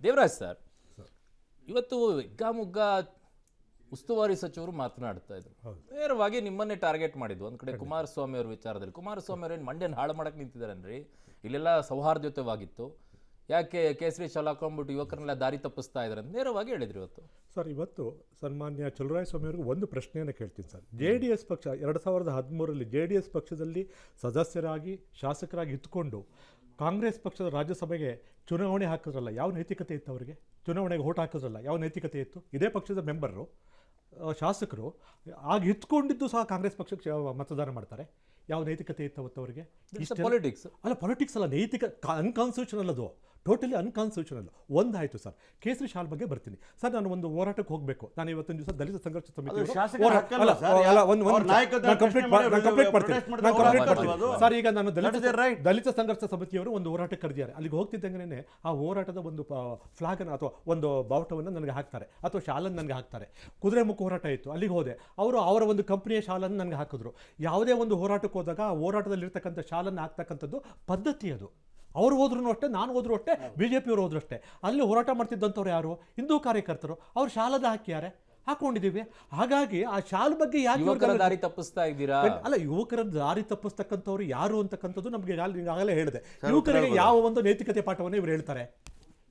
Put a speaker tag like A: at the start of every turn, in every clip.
A: Devaraj sir, ಇವತ್ತು ಹಿಗ್ಗಾಮುಗ್ಗ ಉಸ್ತುವಾರಿ ಸಚಿವರು ಮಾತನಾಡ್ತಾ ಇದ್ರು, ನೇರವಾಗಿ ನಿಮ್ಮನ್ನೇ ಟಾರ್ಗೆಟ್ ಮಾಡಿದ್ದು. ಒಂದ್ ಕಡೆ ಕುಮಾರಸ್ವಾಮಿ ಅವ್ರ ವಿಚಾರದಲ್ಲಿ, ಕುಮಾರಸ್ವಾಮಿ ಅವ್ರು ಏನು ಮಂಡ್ಯನ ಹಾಳು ಮಾಡಕ್ಕೆ ನಿಂತಿದ್ದಾರನ್ರಿ, ಇಲ್ಲೆಲ್ಲ ಸೌಹಾರ್ದಯುತವಾಗಿತ್ತು, ಯಾಕೆ ಕೇಸರಿ ಶಾಲೆ ಹಾಕೊಂಡ್ಬಿಟ್ಟು ಯುವಕರನ್ನೆಲ್ಲ ದಾರಿ ತಪ್ಪಿಸ್ತಾ ಇದ್ದಾರೆ ಅಂತ ನೇರವಾಗಿ ಹೇಳಿದ್ರು ಇವತ್ತು.
B: ಸರ್, ಇವತ್ತು ಸನ್ಮಾನ್ಯ ಚಲುವರಾಯಸ್ವಾಮಿ ಅವರಿಗೆ ಒಂದು ಪ್ರಶ್ನೆಯನ್ನು ಕೇಳ್ತೀನಿ ಸರ್. JDS ಪಕ್ಷ 2013 JDS ಪಕ್ಷದಲ್ಲಿ ಸದಸ್ಯರಾಗಿ ಶಾಸಕರಾಗಿ ಇದ್ಕೊಂಡು ಕಾಂಗ್ರೆಸ್ ಪಕ್ಷದ ರಾಜ್ಯಸಭೆಗೆ ಚುನಾವಣೆ ಹಾಕಿದ್ರಲ್ಲ, ಯಾವ ನೈತಿಕತೆ ಇತ್ತು ಅವರಿಗೆ? ಚುನಾವಣೆಗೆ ಓಟ್ ಹಾಕಿದ್ರಲ್ಲ, ಯಾವ ನೈತಿಕತೆ ಇತ್ತು? ಇದೇ ಪಕ್ಷದ ಮೆಂಬರು ಶಾಸಕರು ಆಗ ಇತ್ಕೊಂಡಿದ್ದು ಸಹ ಕಾಂಗ್ರೆಸ್ ಪಕ್ಷಕ್ಕೆ ಮತದಾನ ಮಾಡ್ತಾರೆ, ಯಾವ ನೈತಿಕತೆ ಇತ್ತು ಅವತ್ತು ಅವರಿಗೆ?
A: ಪಾಲಿಟಿಕ್ಸ್
B: ಅಲ್ಲ, ಪಾಲಿಟಿಕ್ಸ್ ಅಲ್ಲ, ನೈತಿಕ ಅನ್ಕಾನ್ಸ್ಟಿಟ್ಯೂಷನಲ್, ಅದು ಟೋಟಲಿ ಅನ್ಕಾನ್ಸ್ಟಿಟ್ಯೂಷನಲ್. ಒಂದಾಯಿತು ಸರ್. ಕೇಸರಿ ಶಾಲ್ ಬಗ್ಗೆ ಬರ್ತೀನಿ ಸರ್. ನಾನು ಒಂದು ಹೋರಾಟಕ್ಕೆ ಹೋಗಬೇಕು. ನಾನು ಇವತ್ತಿನ ದಿವಸ ದಲಿತ ಸಂಘರ್ಷ ಸಮಿತಿ ಸರ್, ಈಗ ನಾನು ದಲಿತ ಸಂಘರ್ಷ ಸಮಿತಿಯವರು ಒಂದು ಹೋರಾಟಕ್ಕೆ ಕರೆದಿದ್ದಾರೆ. ಅಲ್ಲಿಗೆ ಹೋಗ್ತಿದ್ದಂಗೆ ಆ ಹೋರಾಟದ ಒಂದು ಫ್ಲಾಗ್ ಅನ್ನು ಅಥವಾ ಒಂದು ಬಾವುಟವನ್ನು ನನಗೆ ಹಾಕ್ತಾರೆ, ಅಥವಾ ಶಾಲನ್ನು ನನಗೆ ಹಾಕ್ತಾರೆ. ಕುದುರೆಮುಖ ಹೋರಾಟ ಇತ್ತು, ಅಲ್ಲಿಗೆ ಹೋದೆ. ಅವರು ಅವರ ಒಂದು ಕಂಪನಿಯ ಶಾಲನ್ನು ನನಗೆ ಹಾಕಿದ್ರು. ಯಾವುದೇ ಒಂದು ಹೋರಾಟಕ್ಕೆ ಹೋದಾಗ ಆ ಹೋರಾಟದಲ್ಲಿರ್ತಕ್ಕಂಥ ಶಾಲನ್ನು ಹಾಕ್ತಕ್ಕಂಥದ್ದು ಪದ್ಧತಿ. ಅದು ಅವ್ರು ಹೋದ್ರೂ ಅಷ್ಟೇ, ನಾನು ಹೋದ್ರು ಅಷ್ಟೇ, BJP ಅವರು ಹೋದ್ರು ಅಷ್ಟೇ. ಅಲ್ಲಿ ಹೋರಾಟ ಮಾಡ್ತಿದ್ದಂಥವ್ರು ಯಾರು? ಹಿಂದೂ ಕಾರ್ಯಕರ್ತರು. ಅವ್ರು ಶಾಲದ ಹಾಕಿಯಾರೆ, ಹಾಕೊಂಡಿದ್ದೀವಿ. ಹಾಗಾಗಿ ಆ ಶಾಲ್ ಬಗ್ಗೆ ಯಾಕೆ
A: ದಾರಿ ತಪ್ಪಿಸ್ತಾ ಇದ್ದೀರಾ?
B: ಅಲ್ಲ, ಯುವಕರ ದಾರಿ ತಪ್ಪಿಸ್ತಕ್ಕಂಥವ್ರು ಯಾರು ಅಂತಕ್ಕಂಥದ್ದು ನಮಗೆ ಈಗಾಗಲೇ ಹೇಳಿದೆ. ಯುವಕರಿಗೆ ಯಾವ ಒಂದು ನೈತಿಕತೆ ಪಾಠವನ್ನು ಇವರು ಹೇಳ್ತಾರೆ?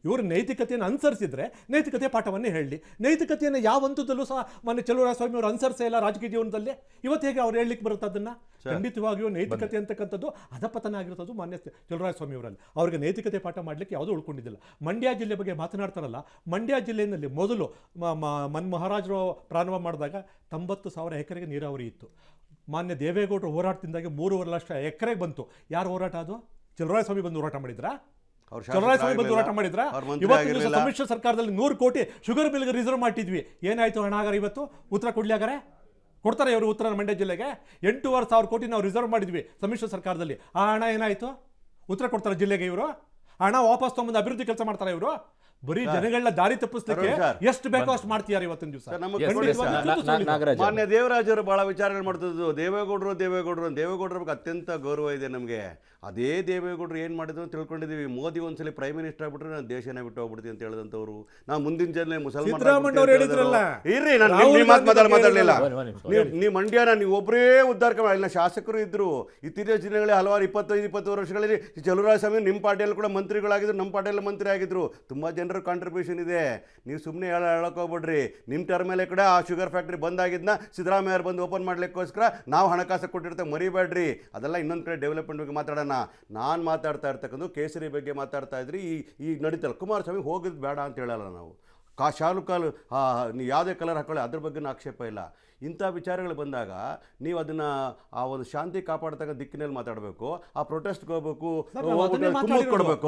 B: ಇವರು ನೈತಿಕತೆಯನ್ನು ಅನುಸರಿಸಿದ್ರೆ ನೈತಿಕತೆ ಪಾಠವನ್ನೇ ಹೇಳಲಿ. ನೈತಿಕತೆಯನ್ನು ಯಾವ ಹಂತದಲ್ಲೂ ಸಹ ಮೊನ್ನೆ ಚಲುವರಾಯಸ್ವಾಮಿ ಅವರು ಅನುಸರಿಸೇ ಇಲ್ಲ ರಾಜಕೀಯ ಜೀವನದಲ್ಲಿ. ಇವತ್ತು ಹೇಗೆ ಅವ್ರು ಹೇಳಲಿಕ್ಕೆ ಬರುತ್ತೆ ಅದನ್ನು? ಖಂಡಿತವಾಗಿಯೂ ನೈತಿಕತೆ ಅಂತಕ್ಕಂಥದ್ದು ಅಧಪತನ ಆಗಿರೋದು ಮಾನ್ಯ ಚಲುವರಾಯಸ್ವಾಮಿ ಅವರಲ್ಲಿ. ಅವರಿಗೆ ನೈತಿಕತೆ ಪಾಠ ಮಾಡಲಿಕ್ಕೆ ಯಾವುದೂ ಉಳ್ಕೊಂಡಿದ್ದಿಲ್ಲ. ಮಂಡ್ಯ ಜಿಲ್ಲೆ ಬಗ್ಗೆ ಮಾತನಾಡ್ತಾರಲ್ಲ, ಮಂಡ್ಯ ಜಿಲ್ಲೆಯಲ್ಲಿ ಮೊದಲು ಮಹಾರಾಜರು ಪ್ರಾರಂಭ ಮಾಡಿದಾಗ 90,000 ಎಕರೆಗೆ ನೀರಾವರಿ ಇತ್ತು. ಮಾನ್ಯ ದೇವೇಗೌಡರು ಹೋರಾಟದಿಂದಾಗಿ 3.5 ಲಕ್ಷ ಎಕರೆಗೆ ಬಂತು. ಯಾರು ಹೋರಾಟ ಅದು? ಚಲುವರಾಯಸ್ವಾಮಿ ಬಂದು ಹೋರಾಟ ಮಾಡಿದ್ರಾ? ಚಲುವರಾಯಸ್ವಾಮಿ ಬಂದು ಹೋರಾಟ ಮಾಡಿದ್ರ? ಇವತ್ತು ಸಮ್ಮಿಶ್ರ ಸರ್ಕಾರದಲ್ಲಿ 100 ಕೋಟಿ ಶುಗರ್ ಮಿಲ್ಗೆ ರಿಸರ್ವ್ ಮಾಡಿದ್ವಿ. ಏನಾಯ್ತು ಹಣ? ಹಾಗಾರೆ ಇವತ್ತು ಉತ್ತರ ಕೊಡ್ಲಿಯಾಗಾರೆ ಕೊಡ್ತಾರೆ ಇವರು? ಉತ್ತರ ಮಂಡ್ಯ ಜಿಲ್ಲೆಗೆ 8,500 ಕೋಟಿ ನಾವು ರಿಸರ್ವ್ ಮಾಡಿದ್ವಿ ಸಮ್ಮಿಶ್ರ ಸರ್ಕಾರದಲ್ಲಿ. ಆ ಹಣ ಏನಾಯ್ತು? ಉತ್ತರ ಕೊಡ್ತಾರೆ ಜಿಲ್ಲೆಗೆ ಇವರು? ಹಣ ವಾಪಸ್ ತಗೊಂಡು ಅಭಿವೃದ್ಧಿ ಕೆಲಸ ಮಾಡ್ತಾರೆ ಇವರು? ಬರೀ ಜನಗಳನ್ನ ದಾರಿ ತಪ್ಪಿಸ್ಲಿಕ್ಕೆ ಎಷ್ಟು ಬೇಕೋ ಅಷ್ಟು ಮಾಡ್ತಿದ್ದಾರೆ ಇವತ್ತಿನ ದಿವಸ.
C: ಮಾನ್ಯ ದೇವರಾಜರು ಬಹಳ ವಿಚಾರಗಳು ಮಾಡ್ತಿದ್ದು. ದೇವೇಗೌಡರ ಬಗ್ಗೆ ಅತ್ಯಂತ ಗೌರವ ಇದೆ ನಮಗೆ. ಅದೇ ದೇವೇಗೌಡರು ಏನು ಮಾಡಿದ್ರು ಅಂತ ತಿಳ್ಕೊಂಡಿದ್ದೀವಿ. ಮೋದಿ ಒಂದ್ಸಲಿ ಪ್ರೈಮ್ ಮಿನಿಸ್ಟರ್ ಆಗ್ಬಿಟ್ರೆ ನಾನು ದೇಶನ ಬಿಟ್ಟು ಹೋಗ್ಬಿಡ್ತೀನಿ ಅಂತ ಹೇಳಿದಂಥವ್ರು. ನಾವು ಮುಂದಿನ ಜನ ಮುಸಲ್ಮಾನ ಇರ್ರಿ, ನಾನು ಮಾತಾಡಲಿಲ್ಲ. ನೀವು ಮಂಡ್ಯನ ನೀವು ಒಬ್ಬರೇ ಉದ್ಧಾರ ಮಾಡಿಲ್ಲ, ಶಾಸಕರು ಇದ್ರು. ಇತ್ತೀಚಿನ ದಿನಗಳಲ್ಲಿ ಹಲವಾರು 25-20 ವರ್ಷಗಳಲ್ಲಿ ಚಲುವರಾಯಸ್ವಾಮಿ ನಿಮ್ಮ ಪಾರ್ಟಿಯಲ್ಲಿ ಕೂಡ ಮಂತ್ರಿಗಳಾಗಿದ್ರು, ನಮ್ಮ ಪಾರ್ಟಿಯಲ್ಲಿ ಮಂತ್ರಿ ಆಗಿದ್ರು. ತುಂಬ ಜನರ ಕಾಂಟ್ರಿಬ್ಯೂಷನ್ ಇದೆ. ನೀವು ಸುಮ್ಮನೆ ಹೇಳೋಕೋಗ್ಬಿಡ್ರಿ. ನಿಮ್ಮ ಟರ್ಮಲ್ಲೇ ಕೂಡ ಆ ಶುಗರ್ ಫ್ಯಾಕ್ಟ್ರಿ ಬಂದಾಗಿದ್ದನ್ನ ಸಿದ್ದರಾಮಯ್ಯ ಬಂದು ಓಪನ್ ಮಾಡ್ಲಿಕ್ಕೋಸ್ಕರ ನಾವು ಹಣಕಾಸು ಕೊಟ್ಟಿರ್ತೇವೆ, ಮರಿಬೇಡ್ರಿ. ಅದೆಲ್ಲ ಇನ್ನೊಂದು ಕಡೆ ಡೆವಲಪ್ಮೆಂಟ್ ಬಗ್ಗೆ ಮಾತಾಡೋಣ. ನಾನು ಮಾತಾಡ್ತಾ ಇರ್ತಕ್ಕಂಥ ಕೇಸರಿ ಬಗ್ಗೆ ಮಾತಾಡ್ತಾ ಇದ್ರಿ. ಈಗ ನಡೀತಲ್ಲ, ಕುಮಾರಸ್ವಾಮಿ ಹೋಗಿದ್ದು ಬೇಡ ಅಂತ ಹೇಳಲ್ಲ ನಾವು. ಶಾಲು ಕಾಲು ನೀವು ಯಾವುದೇ ಕಲರ್ ಹಾಕೊಳ್ಳಿ, ಅದ್ರ ಬಗ್ಗೆ ಆಕ್ಷೇಪ ಇಲ್ಲ. ಇಂಥ ವಿಚಾರಗಳು ಬಂದಾಗ ನೀವು ಅದನ್ನು ಆ ಒಂದು ಶಾಂತಿ ಕಾಪಾಡ್ತಕ್ಕ ದಿಕ್ಕಿನಲ್ಲಿ ಮಾತಾಡಬೇಕು. ಆ ಪ್ರೊಟೆಸ್ಟ್ಗೆ ಹೋಗ್ಬೇಕು, ಕೊಡಬೇಕು,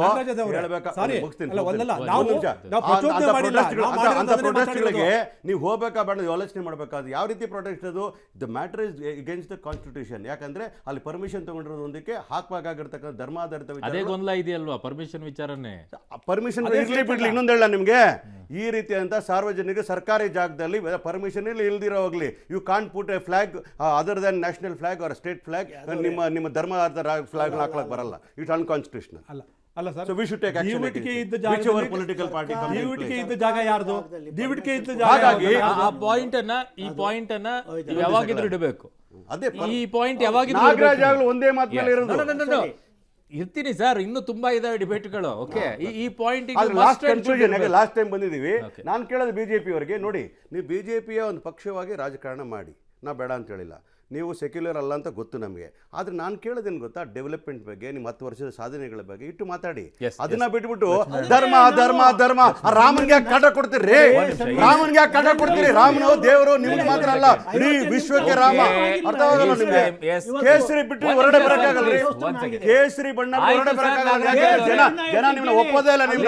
C: ಪ್ರೊಟೆಸ್ಟ್ಗಳಿಗೆ ನೀವು ಹೋಗ್ಬೇಕಾ ಬೇಡ ಯೋಚನೆ ಮಾಡಬೇಕಾದ್ರೆ. ಯಾವ ರೀತಿ ಪ್ರೊಟೆಸ್ಟ್ ಅದು? The matter is against the constitution. ಯಾಕಂದ್ರೆ ಅಲ್ಲಿ ಪರ್ಮಿಷನ್ ತಗೊಂಡಿರೋದಕ್ಕೆ ಹಾಕಬೇಕಾಗಿರ್ತಕ್ಕಂಥ ಧರ್ಮಾಧಾರಿತ ವಿಚಾರ
A: ಗೊಂದಲ ಇದೆಯಲ್ವಾ? ಪರ್ಮಿಷನ್ ವಿಚಾರನೇ,
C: ಪರ್ಮಿಷನ್ ಇರ್ಲಿ ಬಿಡ್ಲಿ. ಇನ್ನೊಂದು ಹೇಳ ನಿಮಗೆ, ಈ ರೀತಿಯಂತ ಸಾರ್ವಜನಿಕ ಸರ್ಕಾರಿ ಜಾಗದಲ್ಲಿ ಪರ್ಮಿಷನ್ ಇಲ್ದಿರೋ ಹೋಗ್ಲಿ, you can't put a flag other than national flag or state flag. ನಿಮ್ಮ ಧರ್ಮದ ಫ್ಲಾಗ್ ಹಾಕ್ಲಕ್ಕೆ ಬರಲ್ಲ. It's unconstitutional.
B: ಅಲ್ಲ sir,
C: so we should take action against whichever political party comes in place.
B: ಇದ್ದ ಜಾಗ ಯಾರ್ದು? ಡಿವಿಡ್ಕೆ ಇದ್ದ ಜಾಗ.
C: ಹಾಗಾಗಿ
A: ಆ ಪಾಯಿಂಟ್ ಅನ್ನ ಯಾವಾಗಿದ್ರು ಇಡಬೇಕು.
C: ಅದೇ
A: ಈ ಪಾಯಿಂಟ್ ಯಾವಾಗಿದ್ರು
C: ನಾಗರಾಜ್ ಆಗಲು ಒಂದೇ ಮಾತಿನಲ್ಲಿ ಇರೋದು.
A: ಇರ್ತೀನಿ ಸರ್, ಇನ್ನೂ ತುಂಬಾ ಇದಾವೆ ಡಿಬೇಟ್ಗಳು. ಓಕೆ, ಈ point
C: last conclusion. Last time ಬಂದಿದ್ದೀವಿ. ನಾನು ಕೇಳೋದು ಬಿಜೆಪಿ ಅವರಿಗೆ, ನೋಡಿ, ನೀವು ಬಿಜೆಪಿಯ ಒಂದು ಪಕ್ಷವಾಗಿ ರಾಜಕಾರಣ ಮಾಡಿ, ನಾ ಬೇಡ ಅಂತ ಹೇಳಿಲ್ಲ. ನೀವು ಸೆಕ್ಯುಲರ್ ಅಲ್ಲ ಅಂತ ಗೊತ್ತು ನಮಗೆ. ಆದರೆ ನಾನು ಕೇಳೋದೇನು ಗೊತ್ತಾ, ಡೆವಲಪ್ಮೆಂಟ್ ಬಗ್ಗೆ, ನಿಮ್ಮ 10 ವರ್ಷದ ಸಾಧನೆಗಳ ಬಗ್ಗೆ ಇಟ್ಟು ಮಾತಾಡಿ. ಅದನ್ನ ಬಿಟ್ಬಿಟ್ಟು ಧರ್ಮ ಧರ್ಮ ಧರ್ಮ ರಾಮನ್ಗೆ ಕಾಟ ಕೊಡ್ತೀರಿ. ರಾಮನ್ಗೆ ಕಾಟ ಕೊಡ್ತೀರಿ. ರಾಮನು ದೇವರು ನಿಮ್ಗೆ ಮಾತ್ರ ಅಲ್ಲ, ಇಡೀ ವಿಶ್ವಕ್ಕೆ ರಾಮ. ಅರ್ಥವಾಗಲ್ಲ ನಿಮ್ಗೆ? ಕೇಸರಿ ಬಿಟ್ಟು ಹೊರಡೆ ಬರಕ್ಕಾಗಲ್ರಿ. ಕೇಸರಿ ಬಣ್ಣ ಹೊರಡೆ ಬರಕ್ಕಾಗಲ್ಲ. ಜನ ನಿಮ್ಮನ್ನ ಒಪ್ಪೋದೇ ಇಲ್ಲ. ನಿಮ್ಮ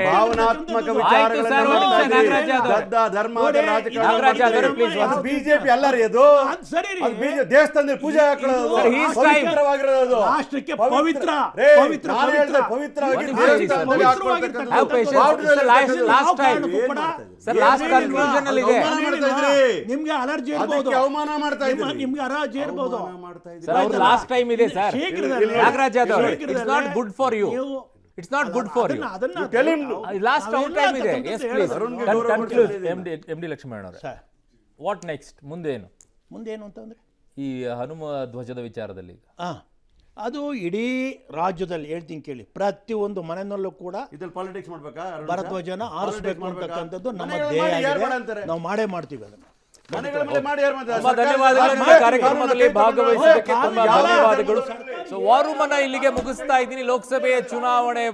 C: ಭಾವನಾತ್ಮಕ ವಿಚಾರಗಳನ್ನ ಧರ್ಮದ ರಾಜಕಾರಣ ಬಿಜೆಪಿ ಅಲ್ಲ ರೀ. ಅದು ದೇವಸ್ಥಾನದಲ್ಲಿ ಪೂಜೆ ಪವಿತ್ರವಾಗಿರೋದು,
D: ರಾಷ್ಟ್ರಕ್ಕೆ ಪವಿತ್ರ
C: ಪವಿತ್ರವಾಗಿ
D: ನಿಮ್ಗೆ ಅಲರ್ಜಿ ಇರಬಹುದು,
C: ಅವಮಾನ ಮಾಡ್ತಾ ಇದ್ದೀರಿ.
D: ನಿಮ್ಗೆ ಅಲರ್ಜಿ ಇರಬಹುದು.
A: ಲಾಸ್ಟ್ ಟೈಮ್ ಇದೆ sir. Nagaraj Yadav, it's not good for you. It's not good for you. Last out time ಇದೆ. Yes please conclude. M D Lakshmana ಅವರೇ,
D: ಸರ್
A: ವಾಟ್ ನೆಕ್ಸ್ಟ್? ಮುಂದೇನು
D: ಮುಂದೇನು ಅಂತಂದ್ರೆ
A: ಈ ಹನುಮ ಧ್ವಜದ ವಿಚಾರದಲ್ಲಿ?
D: ಅದು ಇಡೀ ರಾಜ್ಯದಲ್ಲಿ ಹೇಳ್ತೀನಿ ಕೇಳಿ, ಪ್ರತಿಯೊಂದು ಮನೆಯಲ್ಲೂ ಕೂಡ
C: ಇದ್ರಲ್ಲಿ ಪಾಲಿಟಿಕ್ಸ್ ಮಾಡ್ಬೇಕಾ?
D: ಭರಧ್ವಜನ ಆರಿಸಬೇಕು ಅಂತಕ್ಕಂಥದ್ದು ನಮ್ಮ
C: ಮನೆಗಳಲ್ಲಿ
D: ಧ್ಯೇಯ
C: ಮಾಡಿ ಯಾರು
D: ಆಗಿದೆ.
C: ಬೇಡ ಅಂತಾರೆ?
D: ನಾವು ಮಾಡೇ ಮಾಡ್ತೀವಿ ಅದನ್ನು.
C: ಮನೆಗಳ ಮೇಲೆ ಮಾಡಿ ಯಾರು ಮಾಡ್ತಾರೆ?
A: ತುಂಬಾ ಧನ್ಯವಾದಗಳು. ನಿಮ್ಮ ಕಾರ್ಯಕ್ರಮದಲ್ಲಿ ಭಾಗವಹಿಸಿದ್ದಕ್ಕೆ ತುಂಬಾ ಧನ್ಯವಾದಗಳು. ಸೊ ವಾರುಮನ ಇಲ್ಲಿಗೆ ಮುಗಿಸ್ತಾ ಇದ್ದೀನಿ. ಲೋಕಸಭೆಯ ಚುನಾವಣೆ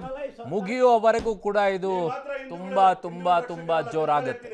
A: ಮುಗಿಯುವವರೆಗೂ ಕೂಡ ಇದು ತುಂಬಾ ತುಂಬಾ ತುಂಬಾ ಜೋರಾಗುತ್ತೆ.